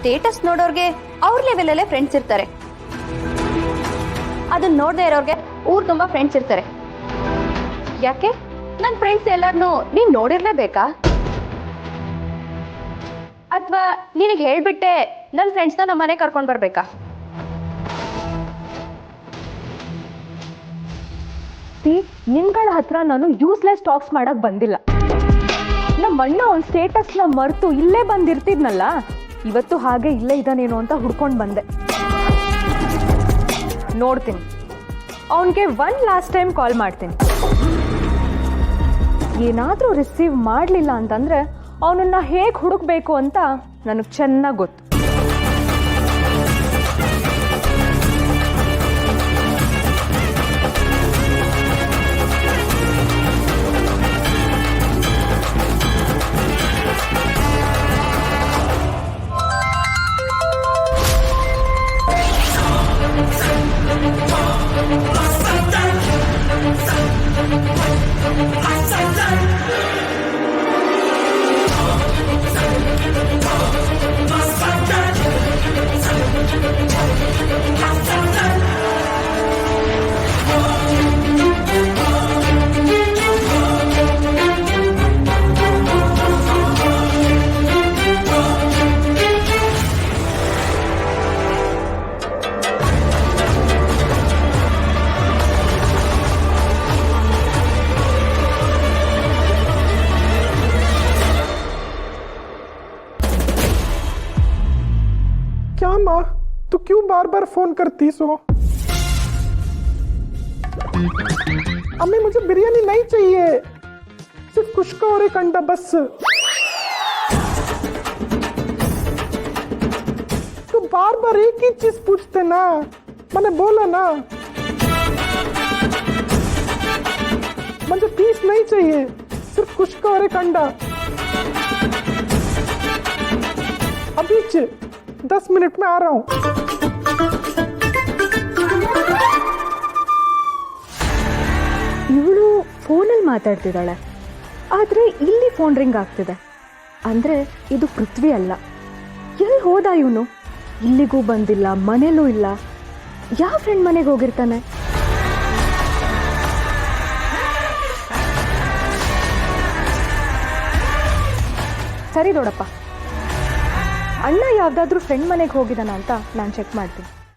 Status ನೋಡೋರ್ಗೆ ಅವ್ರ ಲೆವೆಲಲ್ಲೇ friends ಇರ್ತಾರೆ, ಅದನ್ನ ನೋಡದೆ ಇರೋರ್ಗೆ ಊರ್ ತುಂಬಾ ಫ್ರೆಂಡ್ಸ್ ಇರ್ತಾರೆ. ಯಾಕೆ ನನ್ನ ಫ್ರೆಂಡ್ಸ್ ಎಲ್ಲಾರನ್ನೂ ನೀನ್ ನೋಡಿರ್ಲೇಬೇಕಾ? ಅಥವಾ ನಿನಗೆ ಹೇಳ್ಬಿಟ್ಟೆ ನನ್ನ ಫ್ರೆಂಡ್ಸ್ನ ನಮ್ಮ ಮನೆ ಕರ್ಕೊಂಡು ಬರ್ಬೇಕಾ? ನಿನ್ಗಳ ಹತ್ರ ನಾನು ಯೂಸ್ಲೆಸ್ ಟಾಕ್ಸ್ ಮಾಡಕ್ ಬಂದಿಲ್ಲ. ನಮ್ಮ ಅಣ್ಣ ಅವ್ನ ಸ್ಟೇಟಸ್ನ ಮರೆತು ಇಲ್ಲೇ ಬಂದಿರ್ತಿದ್ನಲ್ಲ, ಇವತ್ತು ಹಾಗೆ ಇಲ್ಲೇ ಇದ್ದಾನೇನೋ ಅಂತ ಹುಡ್ಕೊಂಡು ಬಂದೆ. ನೋಡ್ತೀನಿ, ಅವನಿಗೆ ಲಾಸ್ಟ್ ಟೈಮ್ ಕಾಲ್ ಮಾಡ್ತೀನಿ. ಏನಾದರೂ ರಿಸೀವ್ ಮಾಡಲಿಲ್ಲ ಅಂತಂದ್ರೆ ಅವನನ್ನ ಹೇಗೆ ಹುಡುಕ್ಬೇಕು ಅಂತ ನನಗೆ ಚೆನ್ನಾಗಿ ಗೊತ್ತು. क्या माँ, तू क्यों बार बार फोन करती सो? अम्मी मुझे बिरयानी नहीं चाहिए, सिर्फ कुश्का और एक अंडा बस. तू बार बार एक ही चीज पूछते ना, मैंने बोला ना मुझे पीस नहीं चाहिए, सिर्फ कुश्का और एक अंडा. अभी 10 मिनट में आ रहा हूँ. ಇವಳು ಫೋನಲ್ಲಿ ಮಾತಾಡ್ತಿದ್ದಾಳೆ, ಆದರೆ ಇಲ್ಲಿ ಫೋನ್ ರಿಂಗ್ ಆಗ್ತಿದೆ. ಅಂದರೆ ಇದು ಪೃಥ್ವಿ ಅಲ್ಲ. ಎಲ್ಲಿ ಹೋದ ಇವನು? ಇಲ್ಲಿಗೂ ಬಂದಿಲ್ಲ, ಮನೇಲೂ ಇಲ್ಲ. ಯಾವ ಫ್ರೆಂಡ್ ಮನೆಗೆ ಹೋಗಿರ್ತಾನೆ? ಸರಿ ದೊಡ್ಡಪ್ಪ, ಅಣ್ಣ ಯಾವುದಾದ್ರೂ ಫ್ರೆಂಡ್ ಮನೆಗೆ ಹೋಗಿದ್ದಾನ ಅಂತ ನಾನು ಚೆಕ್ ಮಾಡ್ತೀನಿ.